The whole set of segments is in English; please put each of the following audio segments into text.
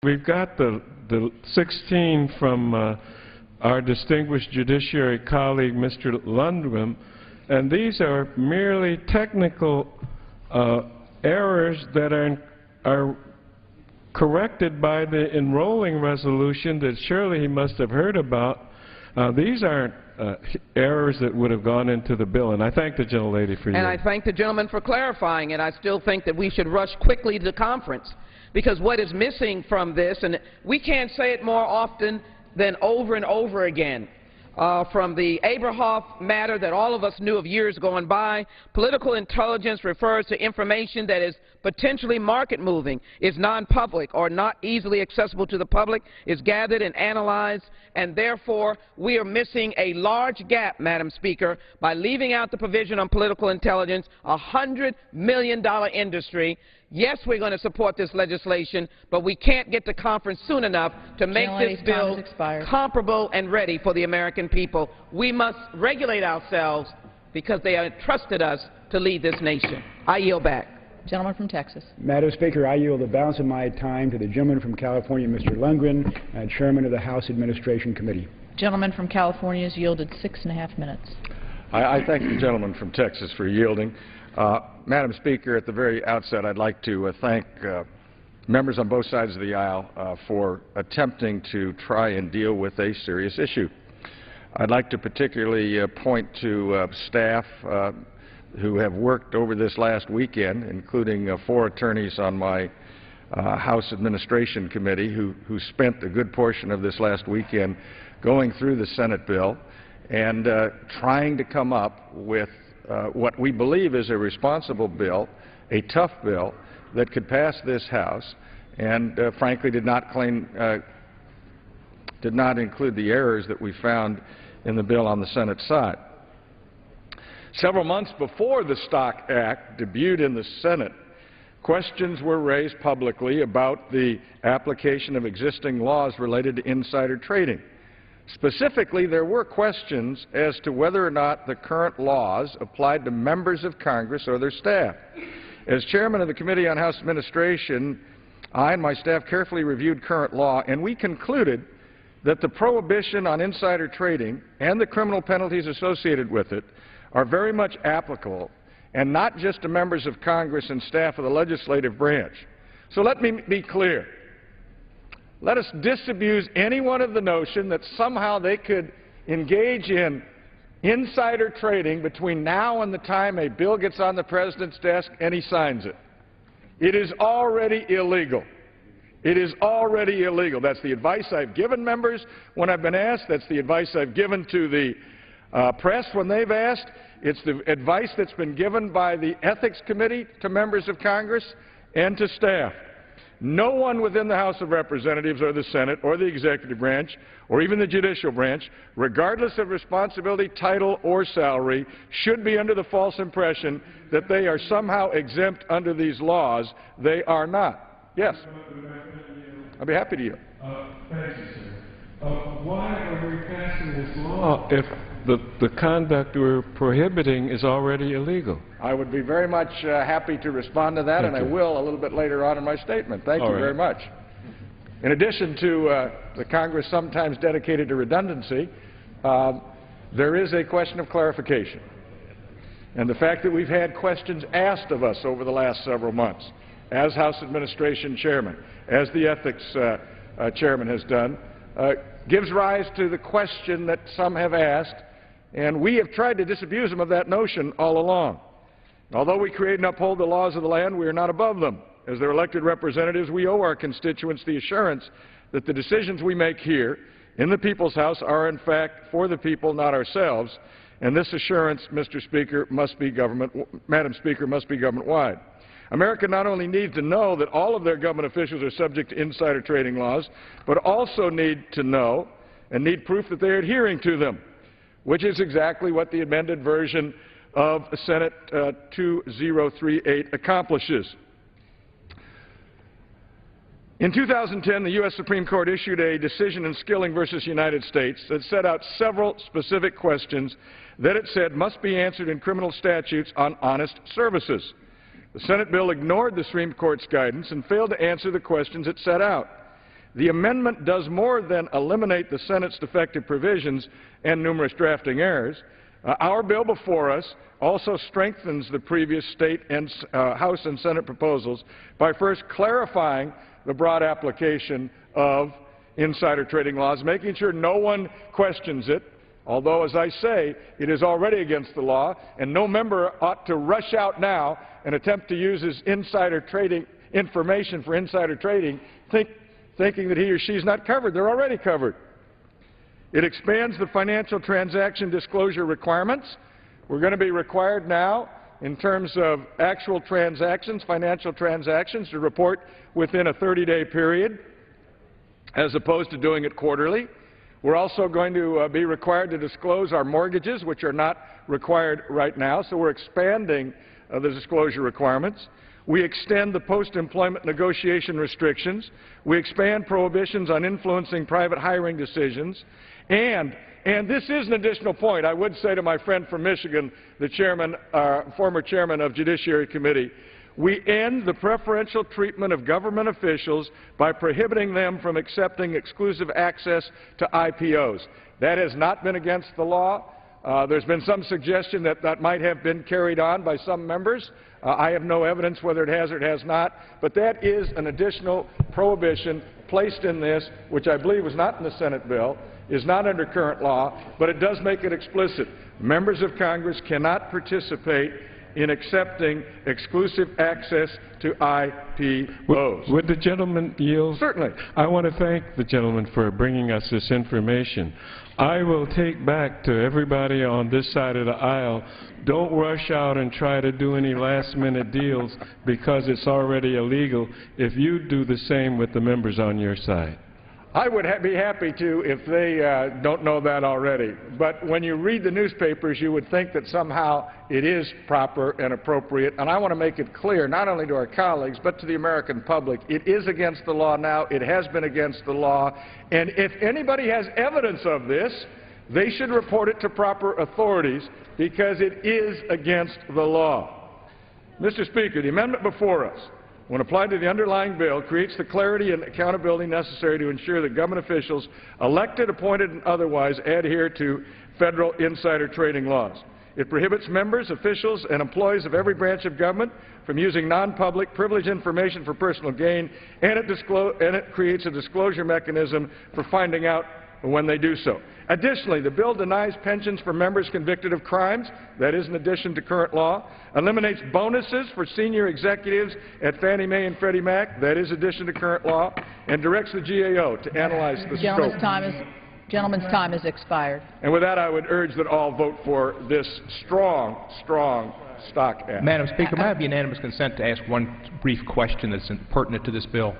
We've got the 16 from our distinguished judiciary colleague, Mr. Lundgren, and these are merely technical errors that are corrected by the enrolling resolution that surely he must have heard about. These aren't errors that would have gone into the bill, and I thank the gentlelady for you. And I thank the gentleman for clarifying it. I still think that we should rush quickly to the conference, because what is missing from this, and we can't say it more often than over and over again, from the Abrahoff matter that all of us knew of years going by, political intelligence refers to information that is potentially market-moving, is non-public or not easily accessible to the public, is gathered and analyzed, and therefore we are missing a large gap, Madam Speaker, by leaving out the provision on political intelligence, a $100 million industry. Yes, we're going to support this legislation, but we can't get to conference soon enough to make this bill comparable and ready for the American people. We must regulate ourselves because they entrusted us to lead this nation. I yield back. Gentleman from Texas. Madam Speaker, I yield the balance of my time to the gentleman from California, Mr. Lundgren, Chairman of the House Administration Committee. Gentleman from California has yielded 6.5 minutes. I thank the gentleman from Texas for yielding. Madam Speaker, at the very outset, I'd like to thank members on both sides of the aisle for attempting to try and deal with a serious issue. I'd like to particularly point to staff who have worked over this last weekend, including 4 attorneys on my House Administration Committee who spent a good portion of this last weekend going through the Senate bill and trying to come up with what we believe is a responsible bill, a tough bill that could pass this House, and frankly did not include the errors that we found in the bill on the Senate side. Several months before the Stock Act debuted in the Senate, questions were raised publicly about the application of existing laws related to insider trading. Specifically, there were questions as to whether or not the current laws applied to members of Congress or their staff. As chairman of the Committee on House Administration, I and my staff carefully reviewed current law, and we concluded that the prohibition on insider trading and the criminal penalties associated with it are very much applicable, and not just to members of Congress and staff of the legislative branch. So let me be clear. Let us disabuse anyone of the notion that somehow they could engage in insider trading between now and the time a bill gets on the President's desk and he signs it. It is already illegal. It is already illegal. That's the advice I've given members when I've been asked. That's the advice I've given to the press when they've asked. It's the advice that's been given by the Ethics Committee to members of Congress and to staff. No one within the House of Representatives or the Senate or the executive branch or even the judicial branch, regardless of responsibility, title, or salary, should be under the false impression that they are somehow exempt under these laws. They are not. Yes? I'll be happy to yield. Thank you, sir. Why are we passing this law if the conduct we're prohibiting is already illegal? I would be very much happy to respond to that, and I will a little bit later on in my statement. Thank you very much. In addition to the Congress sometimes dedicated to redundancy, there is a question of clarification. And the fact that we've had questions asked of us over the last several months, as House Administration Chairman, as the Ethics Chairman has done, gives rise to the question that some have asked, and we have tried to disabuse them of that notion all along. Although we create and uphold the laws of the land, we are not above them. As their elected representatives, we owe our constituents the assurance that the decisions we make here in the People's House are in fact for the people, not ourselves, and this assurance, Mr. Speaker, must be Madam Speaker, must be government-wide. America not only needs to know that all of their government officials are subject to insider trading laws, but also need to know and need proof that they are adhering to them, which is exactly what the amended version of Senate 2038 accomplishes. In 2010, the U.S. Supreme Court issued a decision in Skilling versus United States that set out several specific questions that it said must be answered in criminal statutes on honest services. The Senate bill ignored the Supreme Court's guidance and failed to answer the questions it set out. The amendment does more than eliminate the Senate's defective provisions and numerous drafting errors. Our bill before us also strengthens the previous state and House and Senate proposals by first clarifying the broad application of insider trading laws, making sure no one questions it, although, as I say, it is already against the law, and no member ought to rush out now and attempt to use his insider trading information for insider trading, thinking that he or she is not covered. They're already covered. It expands the financial transaction disclosure requirements. We're going to be required now, in terms of actual transactions, financial transactions, to report within a 30-day period, as opposed to doing it quarterly. We're also going to be required to disclose our mortgages, which are not required right now, so we're expanding the disclosure requirements. We extend the post-employment negotiation restrictions. We expand prohibitions on influencing private hiring decisions. And this is an additional point. I would say to my friend from Michigan, the chairman, former chairman of Judiciary Committee, we end the preferential treatment of government officials by prohibiting them from accepting exclusive access to IPOs. That has not been against the law. There's been some suggestion that that might have been carried on by some members. I have no evidence whether it has or it has not, but that is an additional prohibition placed in this, which I believe was not in the Senate bill, is not under current law, but it does make it explicit. Members of Congress cannot participate in accepting exclusive access to IPOs. Would the gentleman yield? Certainly. I want to thank the gentleman for bringing us this information. I will take back to everybody on this side of the aisle, don't rush out and try to do any last-minute deals because it's already illegal if you do the same with the members on your side. I would be happy to if they don't know that already. But when you read the newspapers, you would think that somehow it is proper and appropriate. And I want to make it clear, not only to our colleagues, but to the American public, it is against the law now. It has been against the law. And if anybody has evidence of this, they should report it to proper authorities because it is against the law. Mr. Speaker, the amendment before us, when applied to the underlying bill, creates the clarity and accountability necessary to ensure that government officials, elected, appointed, and otherwise, adhere to federal insider trading laws. It prohibits members, officials, and employees of every branch of government from using non-public, privileged information for personal gain, and it creates a disclosure mechanism for finding out when they do so. Additionally, the bill denies pensions for members convicted of crimes. That is in addition to current law. Eliminates bonuses for senior executives at Fannie Mae and Freddie Mac. That is in addition to current law. And directs the GAO to analyze the scope. Gentleman's time has expired. And with that, I would urge that all vote for this strong stock act. Madam Speaker, may I have unanimous consent to ask one brief question that's pertinent to this bill?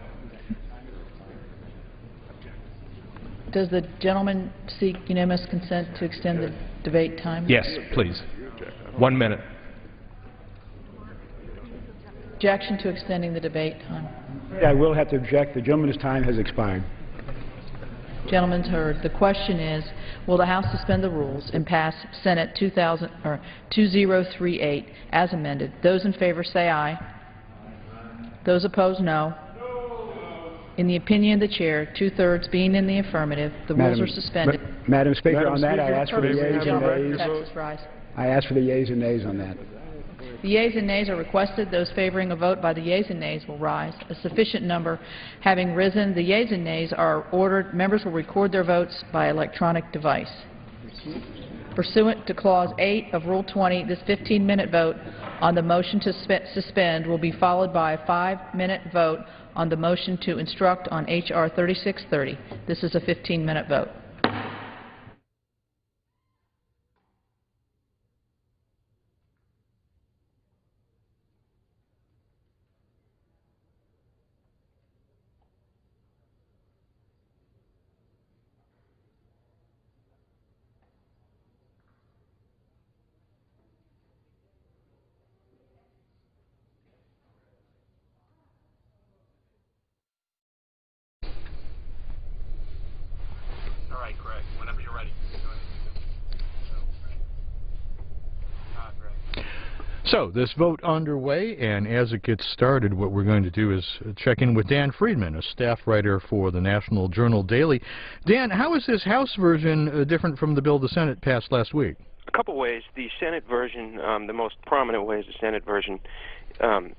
Does the gentleman seek unanimous consent to extend the debate time? Yes, please. 1 minute. Objection to extending the debate time. I will have to object. The gentleman's time has expired. Gentleman's heard. The question is, will the House suspend the rules and pass Senate 2038 as amended? Those in favor say aye. Those opposed, no. In the opinion of the Chair, 2/3 being in the affirmative, the rules are suspended. Madam Speaker, on that, I ask for the yeas and nays. Texas rise. I ask for the yeas and nays on that. The yeas and nays are requested. Those favoring a vote by the yeas and nays will rise. A sufficient number having risen, the yeas and nays are ordered. Members will record their votes by electronic device. Pursuant to Clause 8 of Rule 20, this 15-minute vote on the motion to suspend will be followed by a 5-minute vote on the motion to instruct on H.R. 3630. This is a 15-minute vote. So, this vote underway, and as it gets started, what we're going to do is check in with Dan Friedman, a staff writer for the National Journal Daily. Dan, how is this House version different from the bill the Senate passed last week? A couple ways. The Senate version, the most prominent way is the Senate version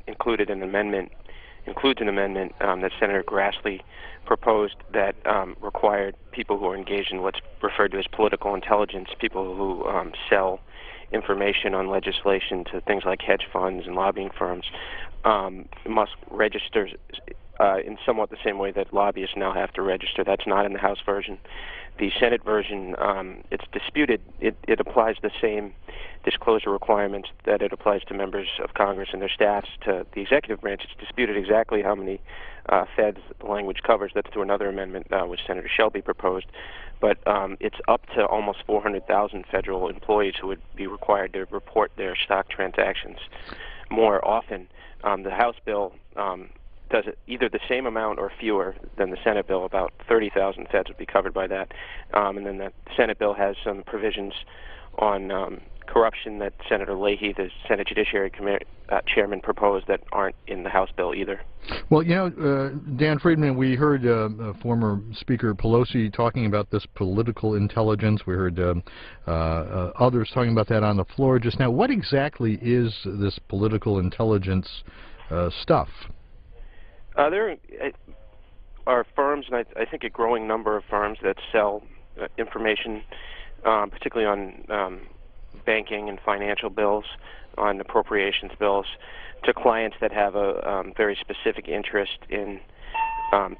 includes an amendment that Senator Grassley proposed that required people who are engaged in what's referred to as political intelligence, people who sell information on legislation to things like hedge funds and lobbying firms, must register in somewhat the same way that lobbyists now have to register. That's not in the House version. The Senate version, it's disputed. It applies the same disclosure requirements that it applies to members of Congress and their staffs to the executive branch. It's disputed exactly how many feds the language covers. That's through another amendment which Senator Shelby proposed. But it's up to almost 400,000 federal employees who would be required to report their stock transactions more often. The House bill does it either the same amount or fewer than the Senate bill. About 30,000 feds would be covered by that. And then the Senate bill has some provisions on corruption that Senator Leahy, the Senate Judiciary Chairman, proposed that aren't in the House bill either. Well, you know, Dan Friedman, we heard former Speaker Pelosi talking about this political intelligence. We heard others talking about that on the floor just now. What exactly is this political intelligence stuff? There are firms, and I think a growing number of firms, that sell information, particularly on banking and financial bills, on appropriations bills, to clients that have a very specific interest in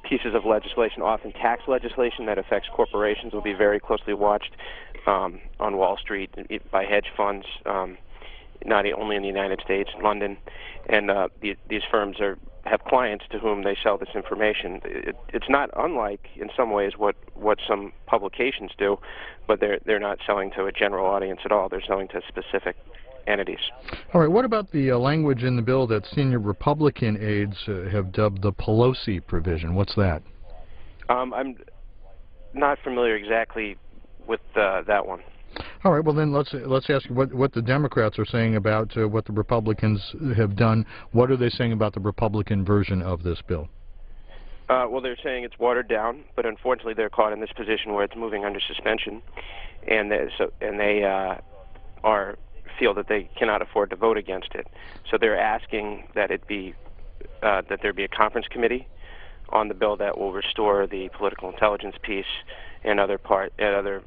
pieces of legislation. Often tax legislation that affects corporations will be very closely watched on Wall Street by hedge funds, not only in the United States, London, and these firms have clients to whom they sell this information. It's not unlike, in some ways, what some publications do, but they're not selling to a general audience at all. They're selling to specific entities. All right. What about the language in the bill that senior Republican aides have dubbed the Pelosi provision? What's that? I'm not familiar exactly with that one. All right. Well, then let's ask you what the Democrats are saying about what the Republicans have done. What are they saying about the Republican version of this bill? Well, they're saying it's watered down, but unfortunately they're caught in this position where it's moving under suspension, and they feel that they cannot afford to vote against it. So they're asking that that there be a conference committee on the bill that will restore the political intelligence piece and other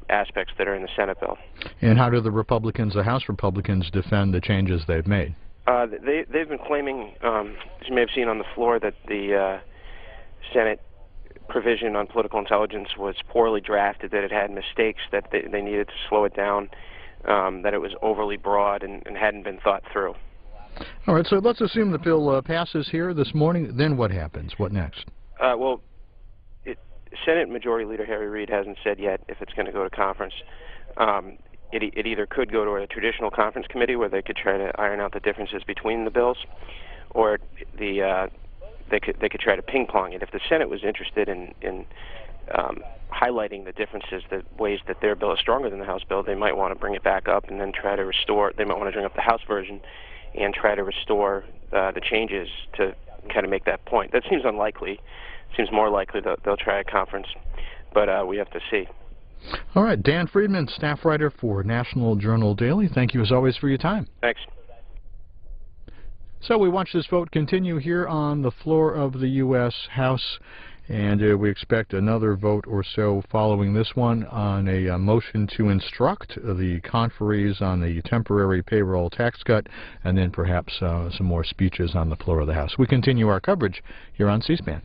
aspects that are in the Senate bill. And how do the House Republicans defend the changes they've made? They've been claiming, as you may have seen on the floor, that the Senate provision on political intelligence was poorly drafted, that it had mistakes, that they needed to slow it down, that it was overly broad and hadn't been thought through. All right, so let's assume the bill passes here this morning. Then what happens? What next? Well, Senate Majority Leader Harry Reid hasn't said yet if it's going to go to conference. It either could go to a traditional conference committee where they could try to iron out the differences between the bills, or they could try to ping-pong it. If the Senate was interested in highlighting the differences, the ways that their bill is stronger than the House bill, they might want to bring it back up and then try to restore. They might want to bring up the House version and try to restore the changes to kind of make that point. That seems unlikely. It seems more likely that they'll try a conference, but we have to see. All right, Dan Friedman, staff writer for National Journal Daily. Thank you as always for your time. Thanks. So we watch this vote continue here on the floor of the U.S. House, and we expect another vote or so following this one on a motion to instruct the conferees on the temporary payroll tax cut, and then perhaps some more speeches on the floor of the House. We continue our coverage here on C-SPAN.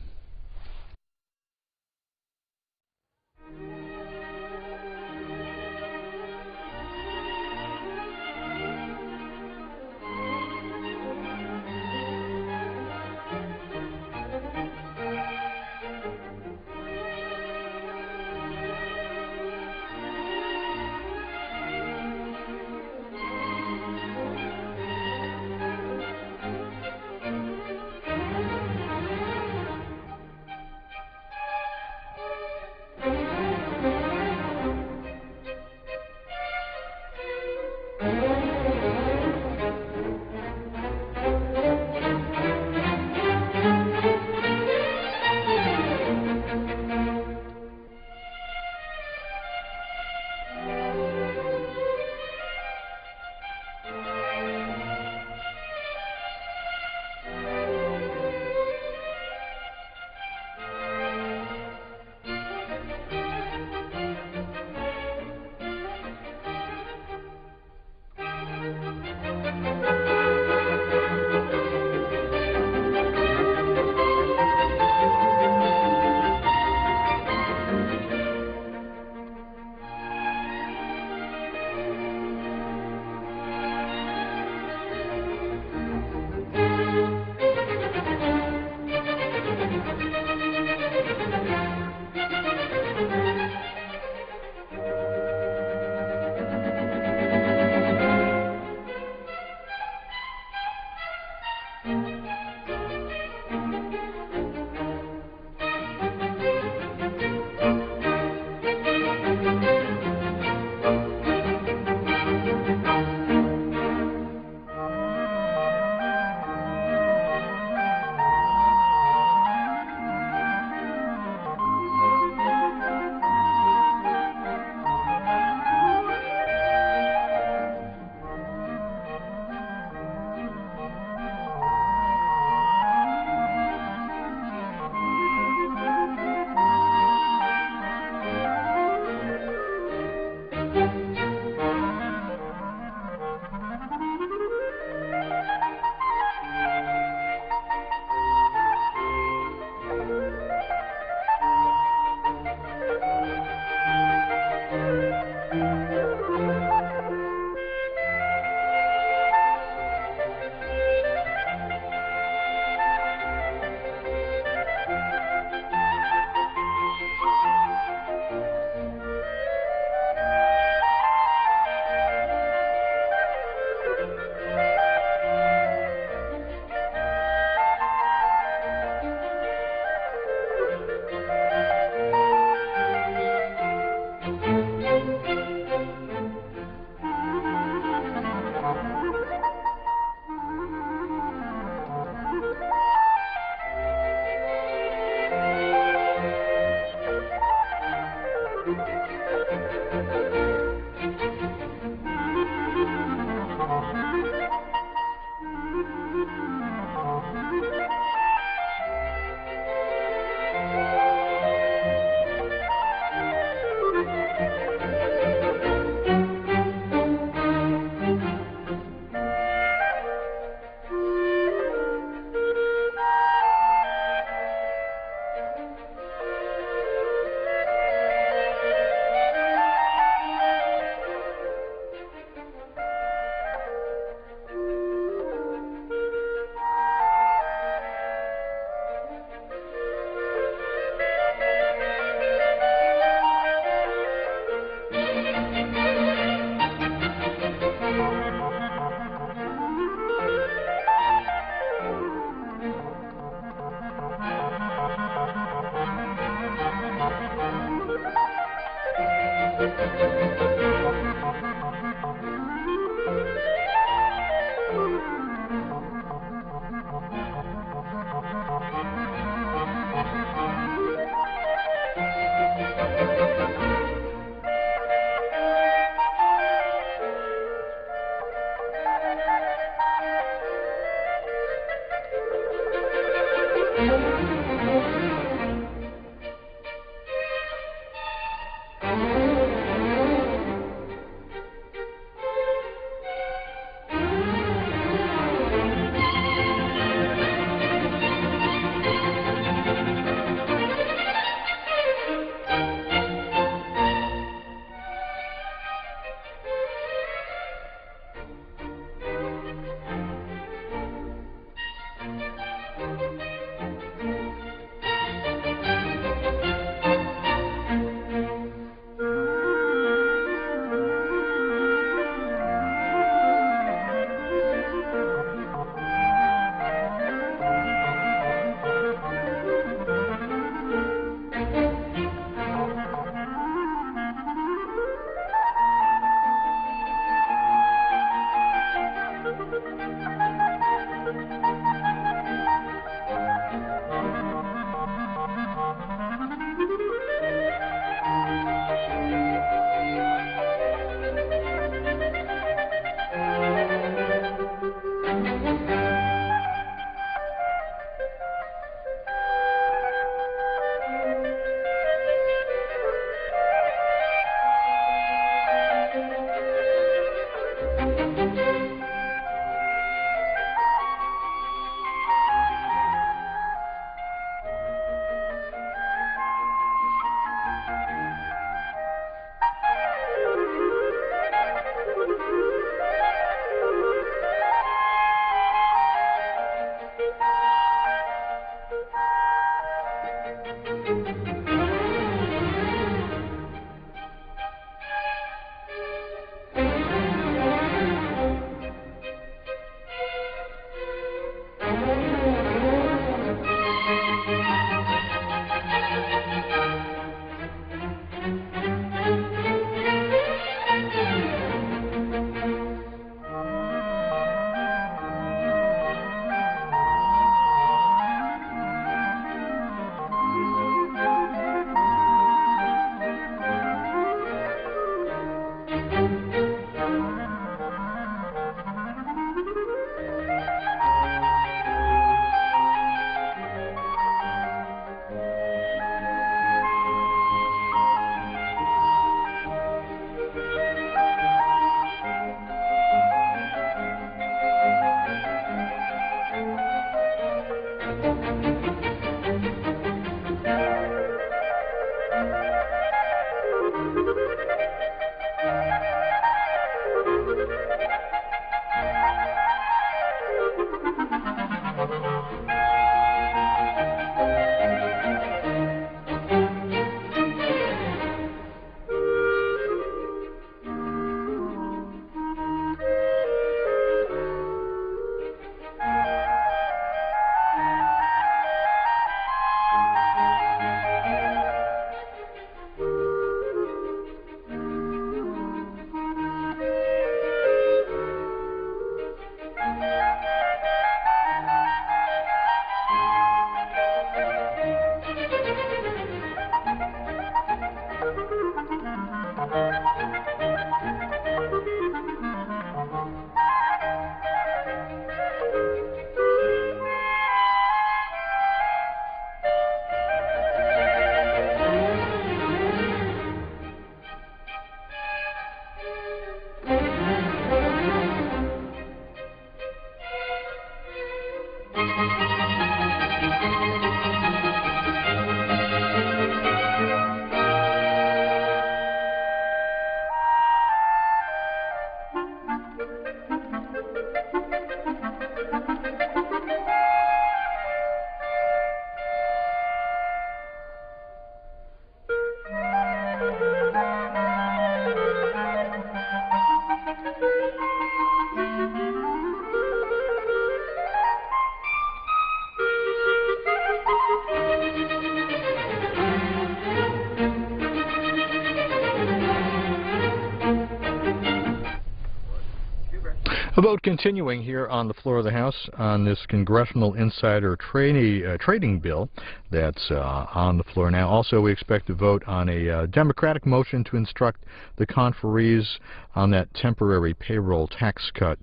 A vote continuing here on the floor of the House on this congressional insider trading bill that's on the floor now. Also, we expect to vote on a Democratic motion to instruct the conferees on that temporary payroll tax cut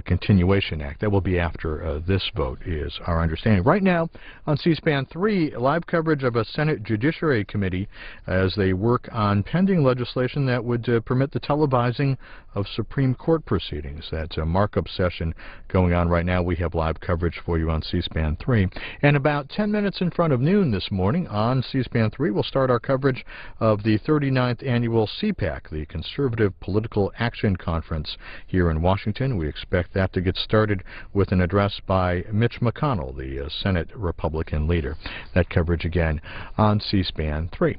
continuation act. That will be after this vote, is our understanding. Right now, on C-SPAN 3, live coverage of a Senate Judiciary Committee as they work on pending legislation that would permit the televising of Supreme Court proceedings. That's a markup session going on right now. We have live coverage for you on C-SPAN 3. And about 10 minutes in front of noon this morning on C-SPAN 3, we'll start our coverage of the 39th annual CPAC, the Conservative Political Action Conference here in Washington. We expect that to get started with an address by Mitch McConnell, the Senate Republican leader. That coverage again on C-SPAN 3.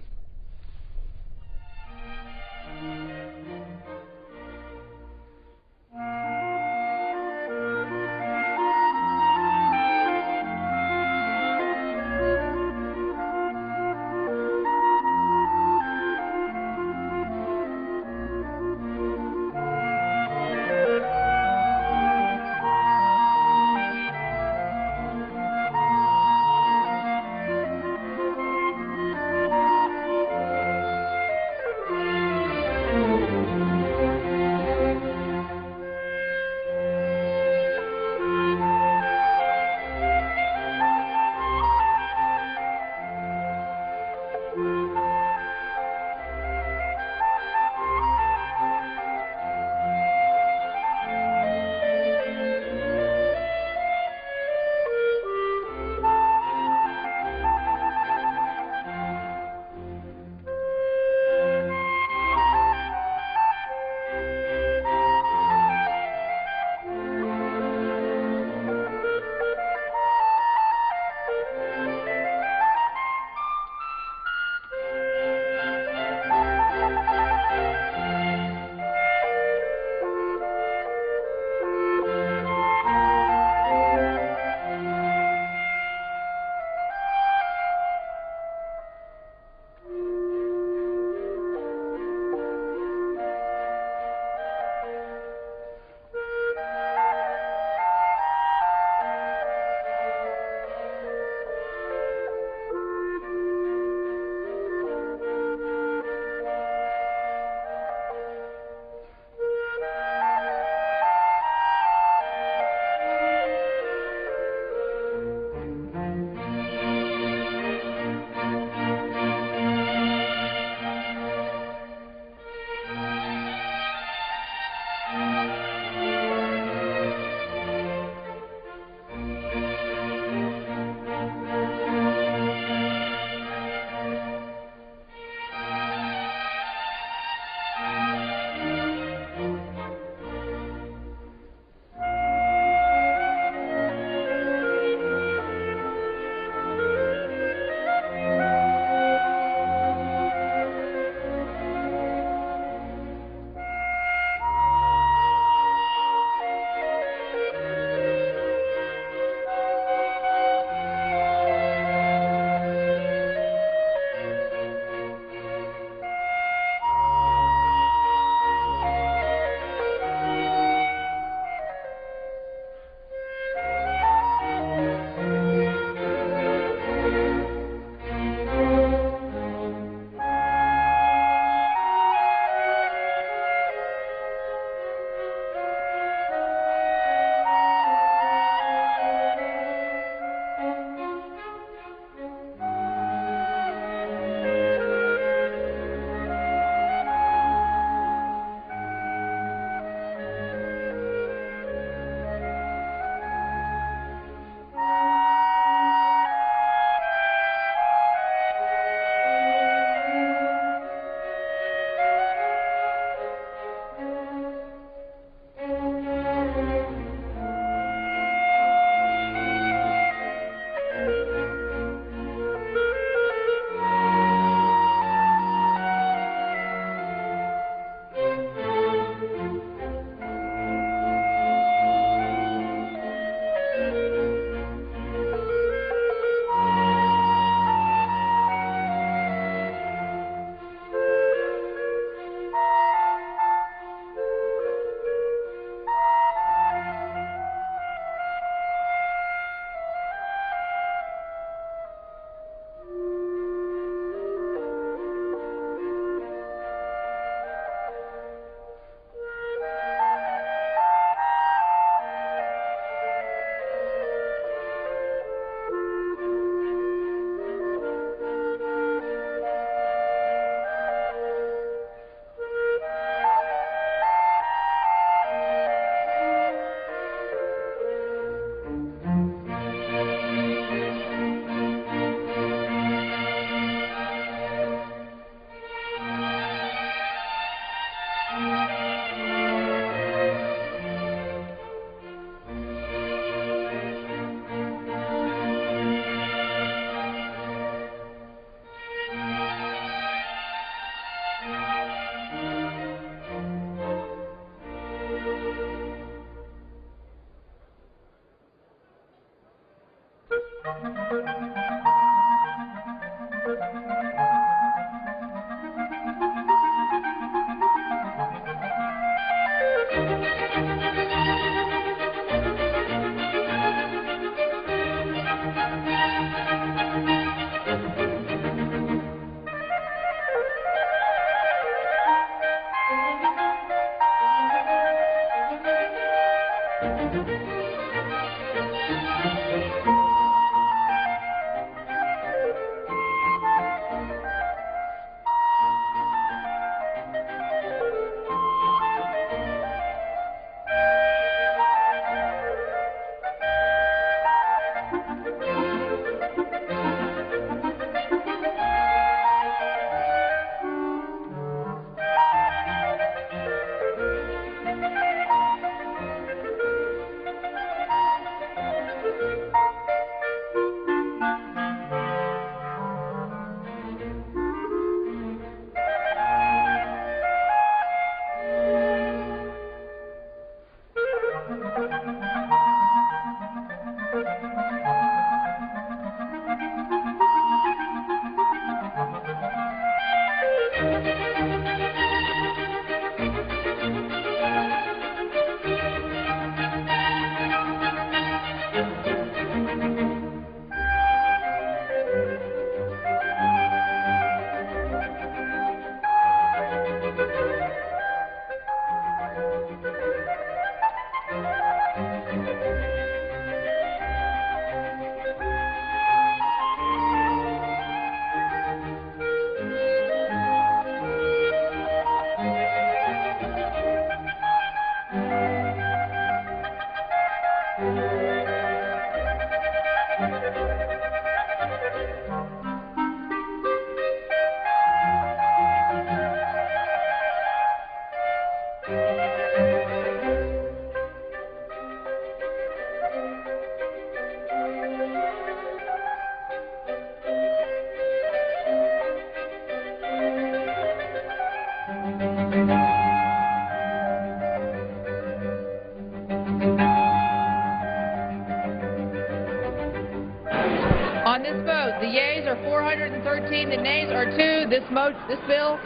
On this vote, the yeas are 413, the nays are 2. This bill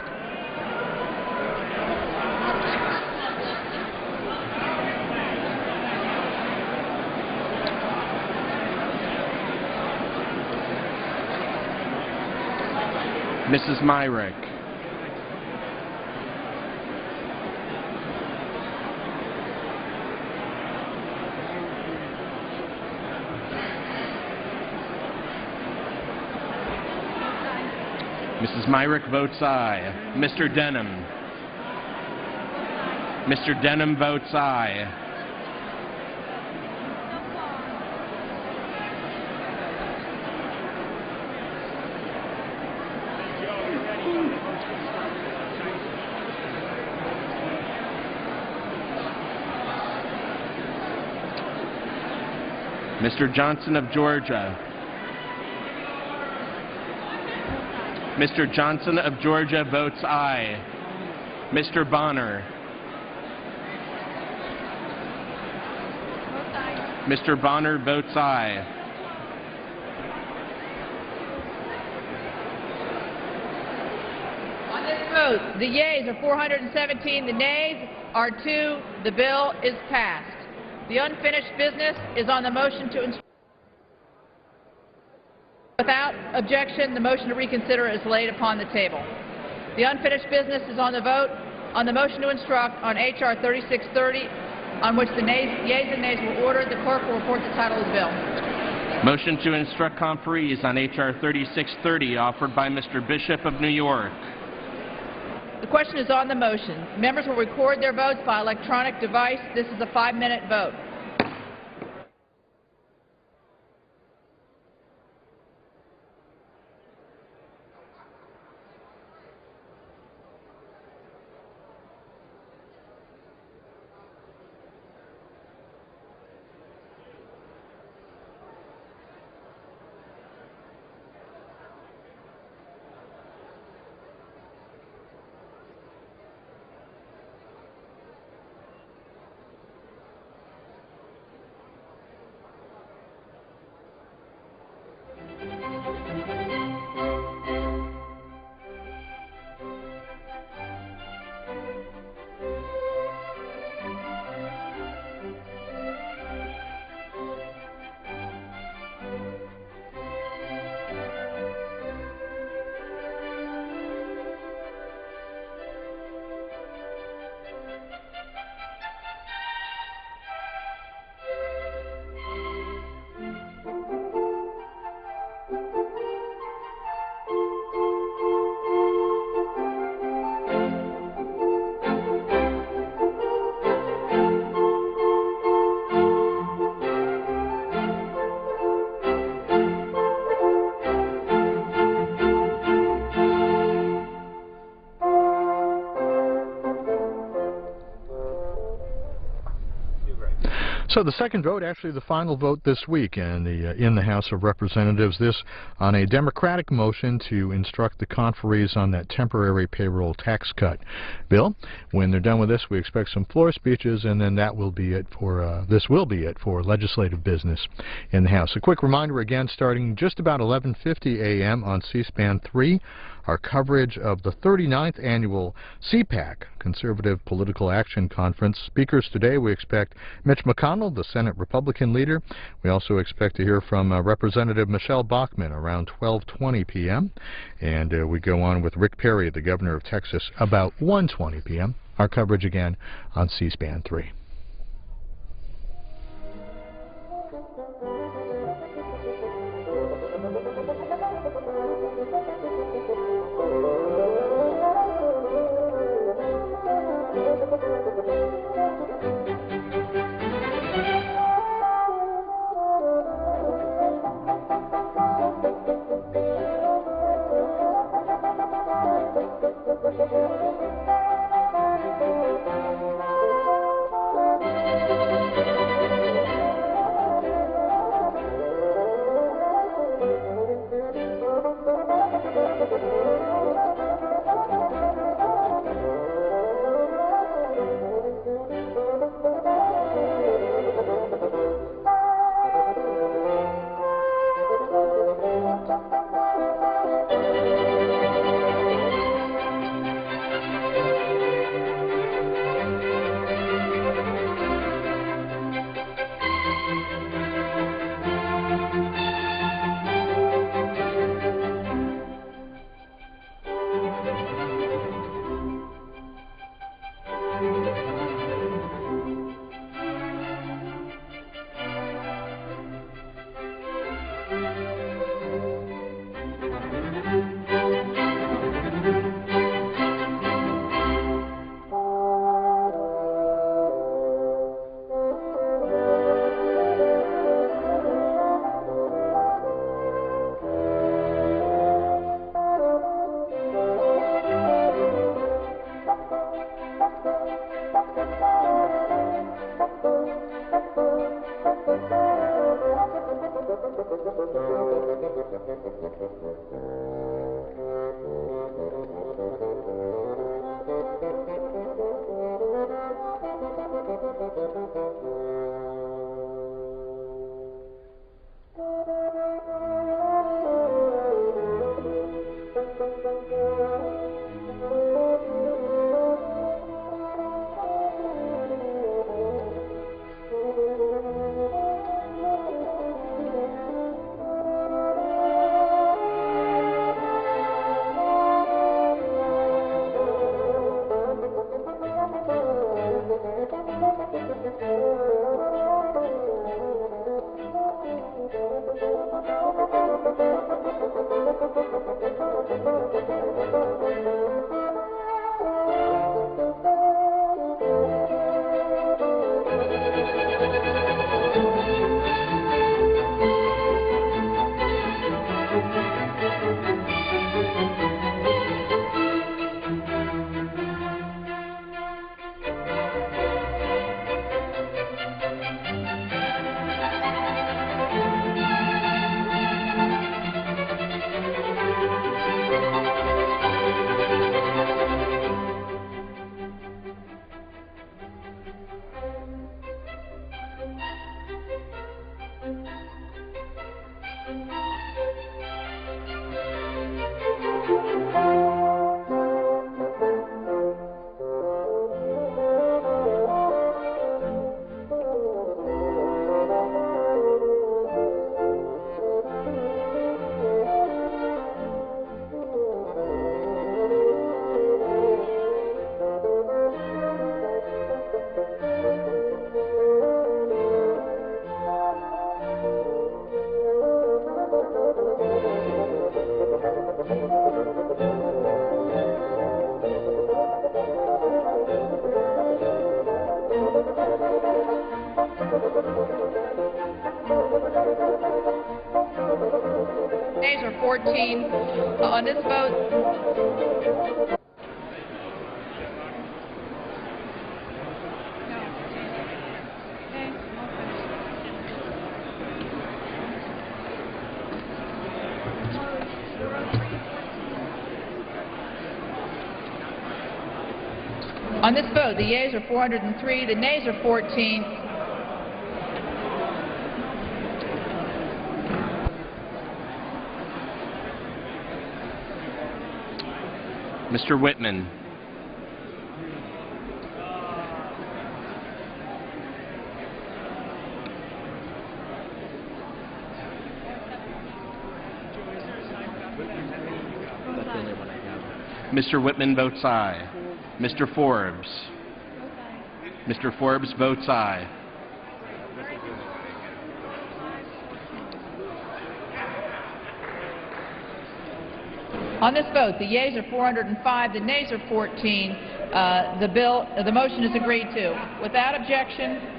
Mrs. Myrick. Mrs. Myrick votes aye. Mr. Denham. Mr. Denham votes aye. Mr. Johnson of Georgia. Mr. Johnson of Georgia votes aye. Mr. Bonner. Mr. Bonner votes aye. On this vote, the yeas are 417, the nays are 2. The bill is passed. The unfinished business is on the motion to instruct. Without objection, the motion to reconsider is laid upon the table. The unfinished business is on the vote on the motion to instruct on H.R. 3630, on which the yeas and nays were ordered. The clerk will report the title of the bill. Motion to instruct conferees on H.R. 3630, offered by Mr. Bishop of New York. The question is on the motion. Members will record their votes by electronic device. This is a 5-minute vote. So the second vote, actually the final vote this week in the House of Representatives, this on a Democratic motion to instruct the conferees on that temporary payroll tax cut bill. When they're done with this, we expect some floor speeches, and then that will be it for this will be it for legislative business in the House. A quick reminder again, starting just about 11:50 a.m. on C-SPAN 3, our coverage of the 39th annual CPAC, Conservative Political Action Conference. Speakers today, we expect Mitch McConnell, the Senate Republican leader. We also expect to hear from Representative Michelle Bachmann around 12:20 p.m. And we go on with Rick Perry, the governor of Texas, about 1:20 p.m. Our coverage again on C-SPAN 3. Nays are 14. On this vote, On this vote, the yeas are 403, the nays are 14. Mr. Whitman. Mr. Whitman votes aye. Mr. Forbes. Mr. Forbes votes aye. On this vote, the yeas are 405, the nays are 14. The motion is agreed to. Without objection,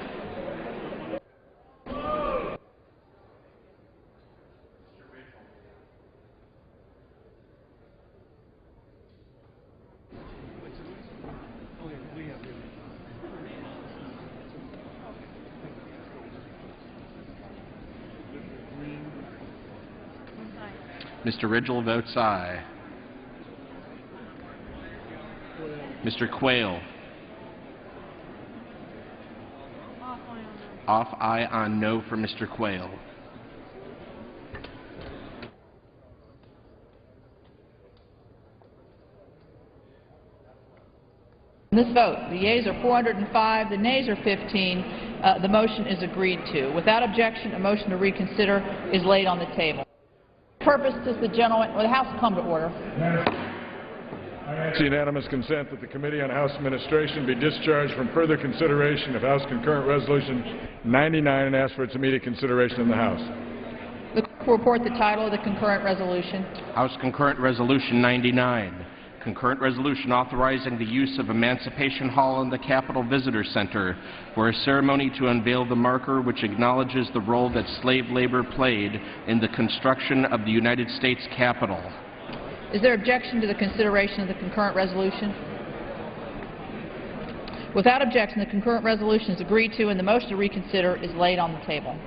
Mr. Ridgel votes aye. Mr. Quayle. Off aye on no for Mr. Quayle. on this vote, the yeas are 405, the nays are 15. The motion is agreed to. Without objection, a motion to reconsider is laid on the table. Purpose does the gentleman or the House come to order? It's unanimous consent that the Committee on House Administration be discharged from further consideration of House Concurrent Resolution 99 and ask for its immediate consideration in the House. The clerk will report the title of the concurrent resolution. House Concurrent Resolution 99. Concurrent resolution authorizing the use of Emancipation Hall in the Capitol Visitor Center for a ceremony to unveil the marker which acknowledges the role that slave labor played in the construction of the United States Capitol. Is there objection to the consideration of the concurrent resolution? Without objection, the concurrent resolution is agreed to and the motion to reconsider is laid on the table.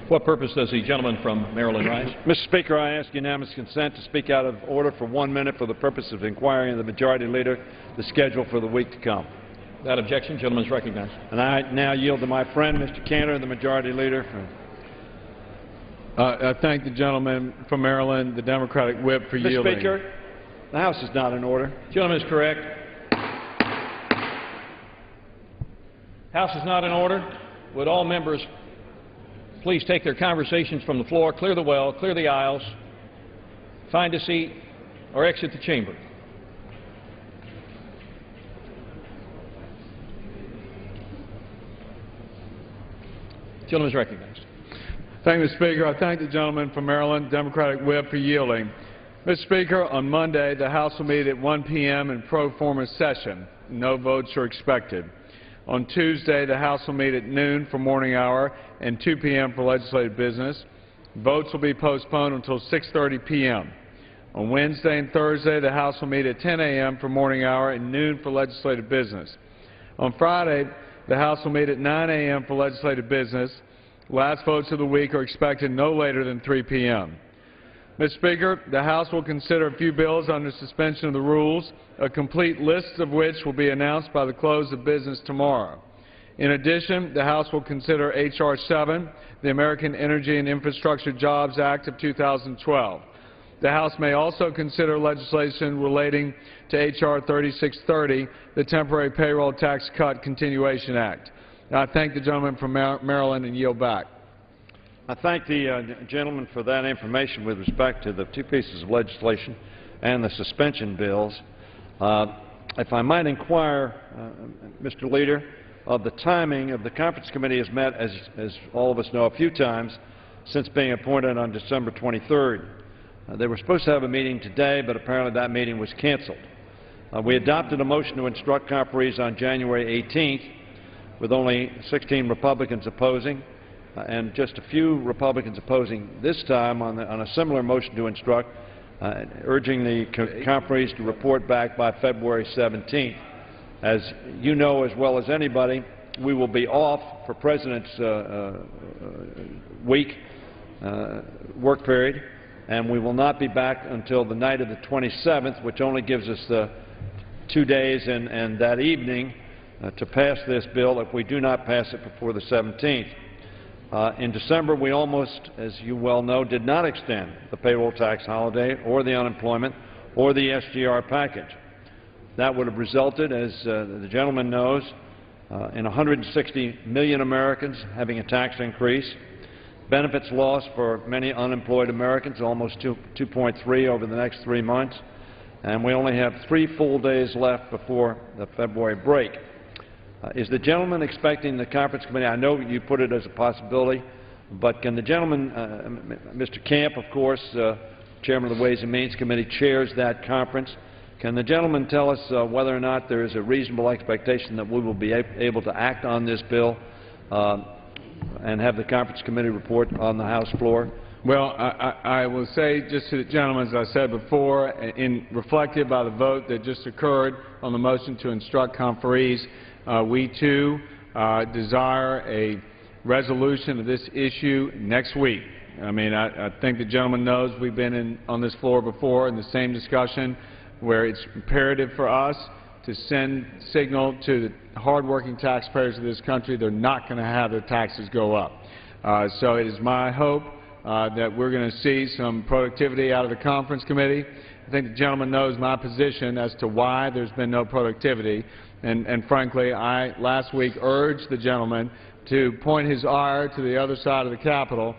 What purpose does the gentleman from Maryland rise? Mr. Speaker, I ask unanimous consent to speak out of order for 1 minute for the purpose of inquiring of the Majority Leader the schedule for the week to come. Without objection, the gentleman is recognized. And I now yield to my friend, Mr. Cantor, the Majority Leader. I thank the gentleman from Maryland, the Democratic whip, for yielding. Mr. Speaker, the House is not in order. The gentleman is correct. House is not in order. Would all members please take their conversations from the floor, clear the well, clear the aisles, find a seat, or exit the chamber. The gentleman is recognized. Thank you, Mr. Speaker. I thank the gentleman from Maryland, Democratic Whip, for yielding. Mr. Speaker, on Monday, the House will meet at 1 p.m. in pro forma session. No votes are expected. On Tuesday, the House will meet at noon for morning hour and 2 p.m. for legislative business. Votes will be postponed until 6:30 p.m. On Wednesday and Thursday, the House will meet at 10 a.m. for morning hour and noon for legislative business. On Friday, the House will meet at 9 a.m. for legislative business. Last votes of the week are expected no later than 3 p.m. Mr. Speaker, the House will consider a few bills under suspension of the rules, a complete list of which will be announced by the close of business tomorrow. In addition, the House will consider H.R. 7, the American Energy and Infrastructure Jobs Act of 2012. The House may also consider legislation relating to H.R. 3630, the Temporary Payroll Tax Cut Continuation Act. I thank the gentleman from Maryland and yield back. I thank the gentleman for that information with respect to the two pieces of legislation and the suspension bills. If I might inquire, Mr. Leader, of the timing of the Conference Committee has met, as all of us know, a few times since being appointed on December 23rd. They were supposed to have a meeting today, but apparently that meeting was canceled. We adopted a motion to instruct conferees on January 18th, with only 16 Republicans opposing, and just a few Republicans opposing this time on a similar motion to instruct, urging the conferees to report back by February 17th. As you know as well as anybody, we will be off for President's week work period, and we will not be back until the night of the 27th, which only gives us the 2 days and that evening to pass this bill if we do not pass it before the 17th. In December, we almost, as you well know, did not extend the payroll tax holiday or the unemployment or the SGR package. That would have resulted, as the gentleman knows, in 160 million Americans having a tax increase, benefits lost for many unemployed Americans, almost 2.3 over the next 3 months, and we only have 3 full days left before the February break. Is the gentleman expecting the Conference Committee? I know you put it as a possibility, but can the gentleman, Mr. Camp, of course, Chairman of the Ways and Means Committee, chairs that conference. Can the gentleman tell us whether or not there is a reasonable expectation that we will be able to act on this bill and have the Conference Committee report on the House floor? Well, I will say just to the gentleman, as I said before, reflected by the vote that just occurred on the motion to instruct conferees, we too desire a resolution of this issue next week. I mean, I think the gentleman knows we've been on this floor before in the same discussion where it's imperative for us to send signal to the hardworking taxpayers of this country they're not going to have their taxes go up. So it is my hope that we're going to see some productivity out of the Conference Committee. I think the gentleman knows my position as to why there's been no productivity. And frankly, I last week urged the gentleman to point his ire to the other side of the Capitol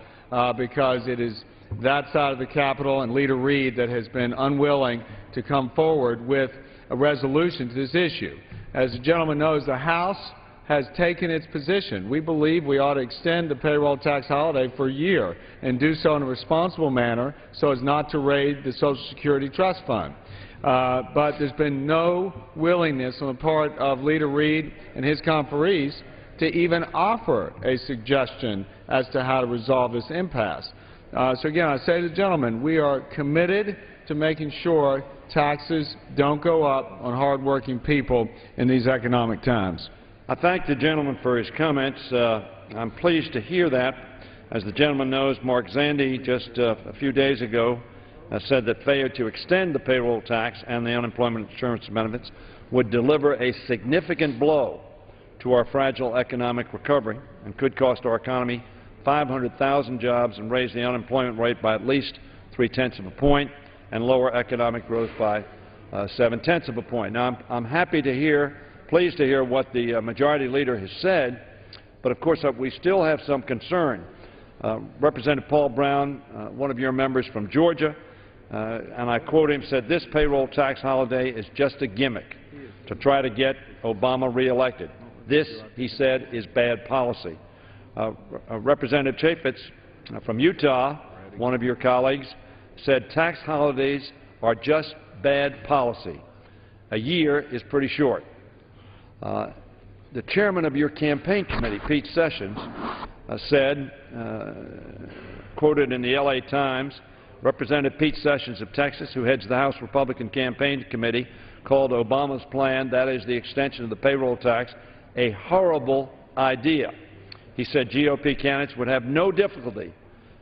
because it is that side of the Capitol and Leader Reid that has been unwilling to come forward with a resolution to this issue. As the gentleman knows, the House has taken its position. We believe we ought to extend the payroll tax holiday for a year and do so in a responsible manner so as not to raid the Social Security Trust Fund. But there's been no willingness on the part of Leader Reid and his conferees to even offer a suggestion as to how to resolve this impasse. So again, I say to the gentleman, we are committed to making sure taxes don't go up on hardworking people in these economic times. I thank the gentleman for his comments. I'm pleased to hear that. As the gentleman knows, Mark Zandi just a few days ago said that failure to extend the payroll tax and the unemployment insurance benefits would deliver a significant blow to our fragile economic recovery and could cost our economy 500,000 jobs and raise the unemployment rate by at least 0.3 of a point and lower economic growth by 0.7 of a point. Now, I'm happy to hear, pleased to hear what the Majority Leader has said, but of course we still have some concern. Representative Paul Brown, one of your members from Georgia, and I quote him, said, "This payroll tax holiday is just a gimmick to try to get Obama reelected. This," he said, "is bad policy." Representative Chaffetz from Utah, one of your colleagues, said tax holidays are just bad policy. A year is pretty short. The chairman of your campaign committee, Pete Sessions, said, quoted in the LA Times, Representative Pete Sessions of Texas, who heads the House Republican Campaign Committee, called Obama's plan, that is the extension of the payroll tax, a horrible idea. He said GOP candidates would have no difficulty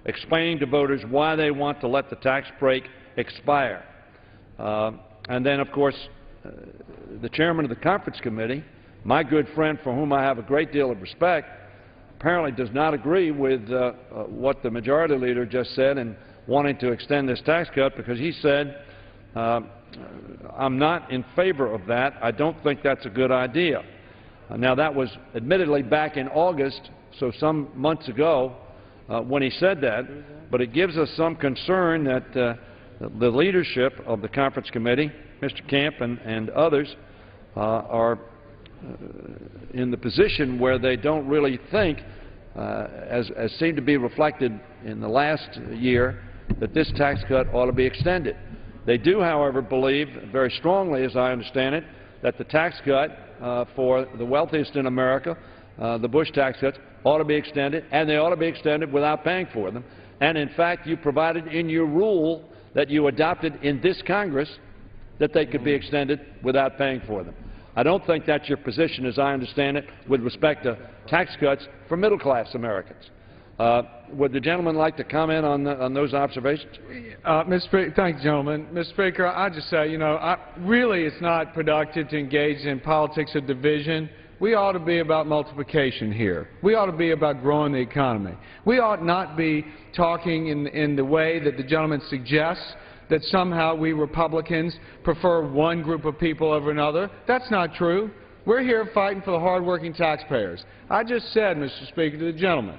explaining to voters why they want to let the tax break expire. And then, of course, the chairman of the Conference Committee, my good friend for whom I have a great deal of respect, apparently does not agree with what the majority leader just said in wanting to extend this tax cut, because he said, I'm not in favor of that. I don't think that's a good idea. Now, that was admittedly back in August, so some months ago, when he said that, but it gives us some concern that the leadership of the Conference Committee, Mr. Camp and others, are in the position where they don't really think, as seemed to be reflected in the last year, that this tax cut ought to be extended. They do, however, believe very strongly, as I understand it, that the tax cut for the wealthiest in America, the Bush tax cuts, ought to be extended, and they ought to be extended without paying for them. And in fact, you provided in your rule that you adopted in this Congress that they could be extended without paying for them. I don't think that's your position, as I understand it, with respect to tax cuts for middle-class Americans. Would the gentleman like to comment on those observations? Mr. Speaker, thank you, gentlemen. Mr. Speaker, I just say, really it's not productive to engage in politics of division. We ought to be about multiplication here. We ought to be about growing the economy. We ought not be talking in the way that the gentleman suggests, that somehow we Republicans prefer one group of people over another. That's not true. We're here fighting for the hardworking taxpayers. I just said, Mr. Speaker, to the gentleman,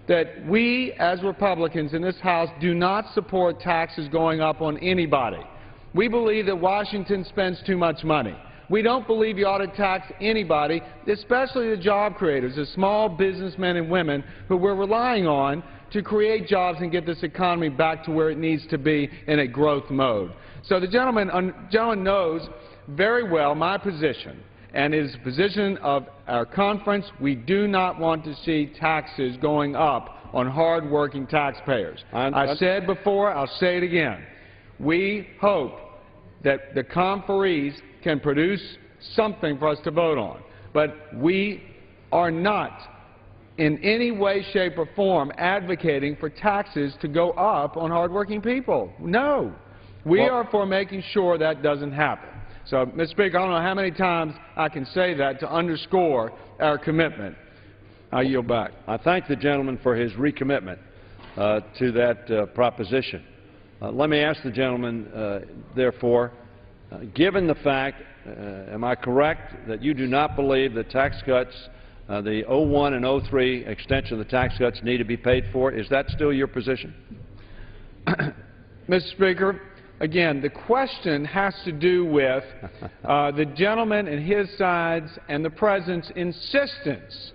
that we as Republicans in this House do not support taxes going up on anybody. We believe that Washington spends too much money. We don't believe you ought to tax anybody, especially the job creators, the small businessmen and women who we're relying on to create jobs and get this economy back to where it needs to be in a growth mode. So the gentleman knows very well my position, and is the position of our conference. We do not want to see taxes going up on hard-working taxpayers. I've said before, I'll say it again. We hope that the conferees can produce something for us to vote on, but we are not in any way, shape, or form advocating for taxes to go up on hardworking people. No. We are for making sure that doesn't happen. So, Mr. Speaker, I don't know how many times I can say that to underscore our commitment. I yield back. I thank the gentleman for his recommitment to that proposition. Let me ask the gentleman, therefore, given the fact, am I correct, that you do not believe that tax cuts, the 01 and 03 extension of the tax cuts need to be paid for? Is that still your position? Mr. Speaker, again, the question has to do with the gentleman and his side's and the President's insistence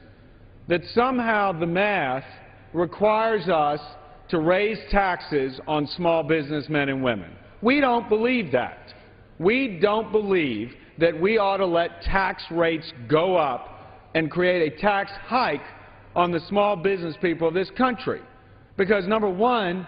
that somehow the math requires us to raise taxes on small businessmen and women. We don't believe that. We don't believe that we ought to let tax rates go up and create a tax hike on the small business people of this country. Because, number one,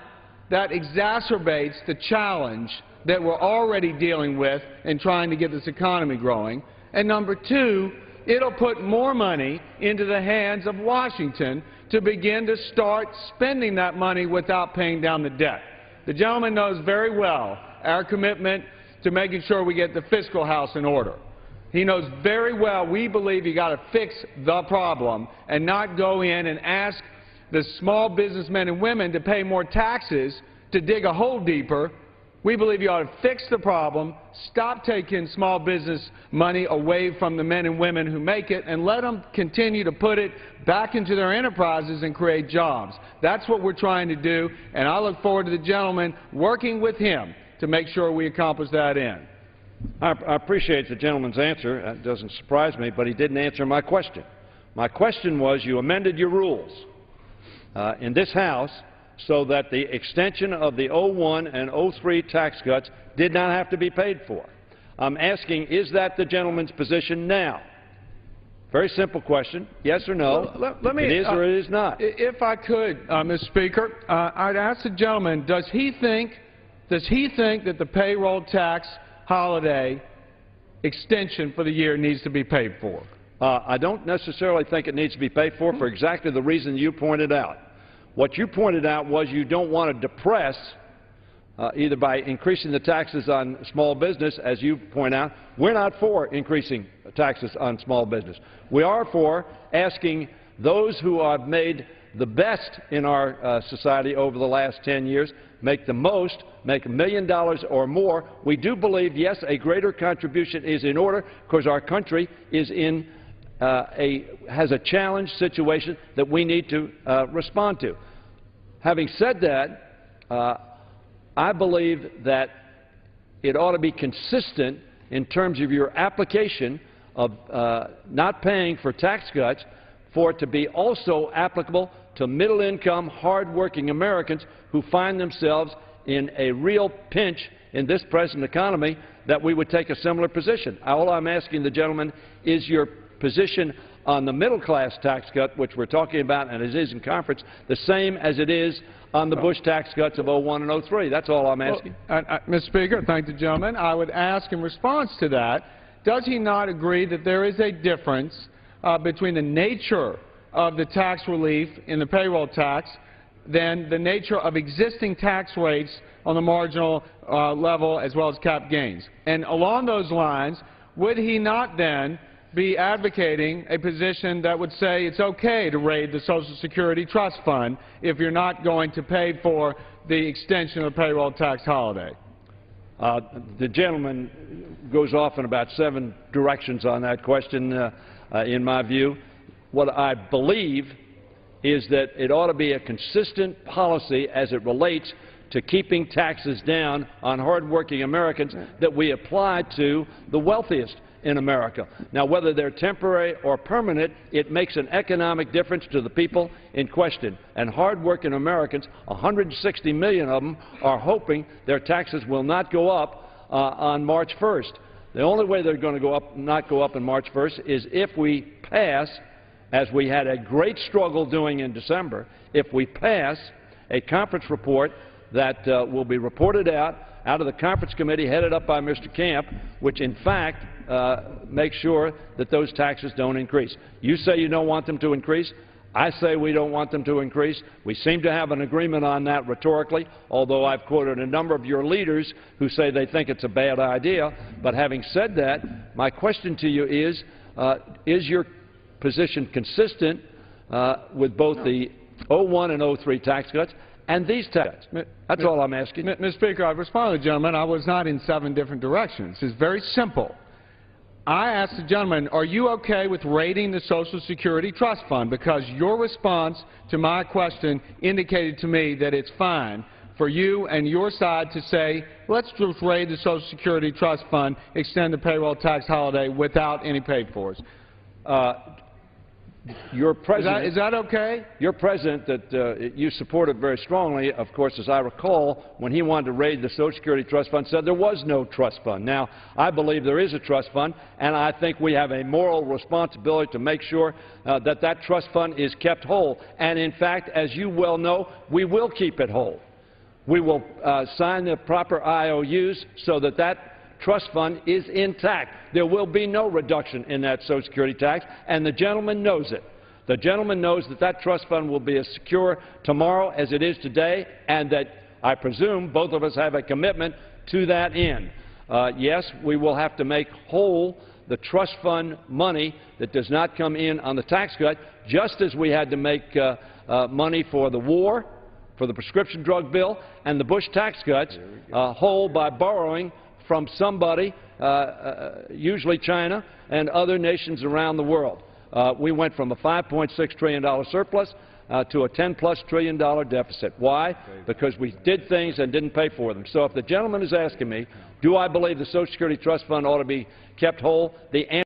that exacerbates the challenge that we're already dealing with in trying to get this economy growing. And number two, it'll put more money into the hands of Washington to begin to start spending that money without paying down the debt. The gentleman knows very well our commitment to making sure we get the fiscal house in order. He knows very well we believe you got to fix the problem and not go in and ask the small businessmen and women to pay more taxes to dig a hole deeper. We believe you ought to fix the problem, stop taking small business money away from the men and women who make it, and let them continue to put it back into their enterprises and create jobs. That's what we're trying to do, and I look forward to the gentleman working with him to make sure we accomplish that end. I appreciate the gentleman's answer. That doesn't surprise me, but he didn't answer my question. My question was, you amended your rules in this House so that the extension of the 01 and 03 tax cuts did not have to be paid for. I'm asking, is that the gentleman's position now? Very simple question, yes or no. Well, let me, it is or it is not. If I could, Mr. Speaker, I'd ask the gentleman, does he think that the payroll tax holiday extension for the year needs to be paid for? I don't necessarily think it needs to be paid for exactly the reason you pointed out. What you pointed out was you don't want to depress, either by increasing the taxes on small business, as you point out. We're not for increasing taxes on small business. We are for asking those who have made the best in our society over the last 10 years, make the most, make $1 million or more. We do believe, yes, a greater contribution is in order because our country is in has a challenged situation that we need to respond to. Having said that, I believe that it ought to be consistent in terms of your application of not paying for tax cuts for it to be also applicable to middle-income, hard-working Americans who find themselves in a real pinch in this present economy, that we would take a similar position. All I'm asking the gentleman is your position on the middle-class tax cut, which we're talking about, and it is in conference, the same as it is on the Bush tax cuts of 01 and 03. That's all I'm asking. Well, Mr. Speaker, thank the gentleman. I would ask in response to that, does he not agree that there is a difference between the nature of the tax relief in the payroll tax than the nature of existing tax rates on the marginal level as well as cap gains? And along those lines, would he not then be advocating a position that would say it's okay to raid the Social Security Trust Fund if you're not going to pay for the extension of the payroll tax holiday? The gentleman goes off in about 7 directions on that question, in my view. What I believe is that it ought to be a consistent policy as it relates to keeping taxes down on hardworking Americans that we apply to the wealthiest in America. Now, whether they're temporary or permanent, it makes an economic difference to the people in question. And hardworking Americans, 160 million of them, are hoping their taxes will not go up on March 1st. The only way they're going to not go up on March 1st is if we pass, as we had a great struggle doing in December, if we pass a conference report that will be reported out of the conference committee headed up by Mr. Camp, which in fact makes sure that those taxes don't increase. You say you don't want them to increase. I say we don't want them to increase. We seem to have an agreement on that rhetorically, although I've quoted a number of your leaders who say they think it's a bad idea. But having said that, my question to you is your position consistent with both the 01 and 03 tax cuts and these tax cuts? That's all I'm asking. Mr. Speaker, I've responded to the gentleman. I was not in 7 different directions. It's very simple. I asked the gentleman, are you okay with raiding the Social Security Trust Fund? Because your response to my question indicated to me that it's fine for you and your side to say, let's just raid the Social Security Trust Fund, extend the payroll tax holiday without any paid-fors. Your president, is that okay? Your president that you supported very strongly, of course, as I recall, when he wanted to raid the Social Security Trust Fund, said there was no trust fund. Now, I believe there is a trust fund, and I think we have a moral responsibility to make sure that that trust fund is kept whole. And in fact, as you well know, we will keep it whole. We will sign the proper IOUs so that that trust fund is intact. There will be no reduction in that Social Security tax, and the gentleman knows it. The gentleman knows that that trust fund will be as secure tomorrow as it is today, and that I presume both of us have a commitment to that end. Yes, we will have to make whole the trust fund money that does not come in on the tax cut, just as we had to make money for the war, for the prescription drug bill, and the Bush tax cuts whole by borrowing from somebody, usually China and other nations around the world. We went from a $5.6 trillion surplus to a $10+ trillion deficit. Why? Because we did things and didn't pay for them. So if the gentleman is asking me, do I believe the Social Security Trust Fund ought to be kept whole, the answer